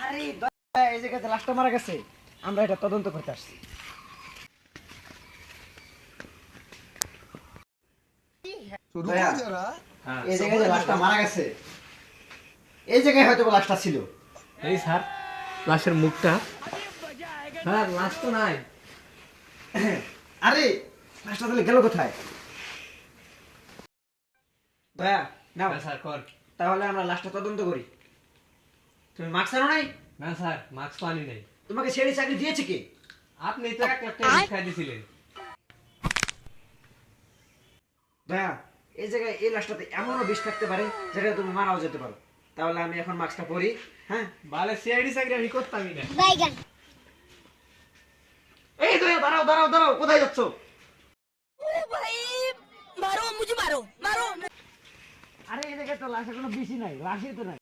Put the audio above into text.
আরে এই জায়গাতে লাশটা মারা গেছে, আমরা এটা তদন্ত করতে আসছি। এই জায়গায় যে লাশটা মারা গেছে, এই জায়গায় হয়তো লাশটা ছিল। এই স্যার, লাশের মুখটা। স্যার, লাশ তো নাই। আরে লাশটা তাহলে গেল কোথায়? দয়া নাও স্যার কর। তাহলে আমরা লাশটা তদন্ত করি। তুমি মাস্ক আনো নাই? না স্যার, মাস্ক তো আনি নাই। তোমাকে ছেড়ে চাকরি দিয়েছে কি? আপনি তো 1 লাখ টাকা খাই দিয়েছিলেন। দয়া এই জায়গায় এই লাশটাতে এমনও বিষ থাকতে পারে যেটা তুমি মারাও যেতে পারো। তাহলে আমি এখন মাস্কটা পরি। হ্যাঁ, বালে সিআইডি চাকরি আমি করতামই না। এই দয়া দাঁড়াও দাঁড়াও দাঁড়াও, কোথায় যাচ্ছ? मारो मुझे मारो मारो আরে এই জায়গায় তো লাশে কোনো বিষই নাই, লাশই তো নাই।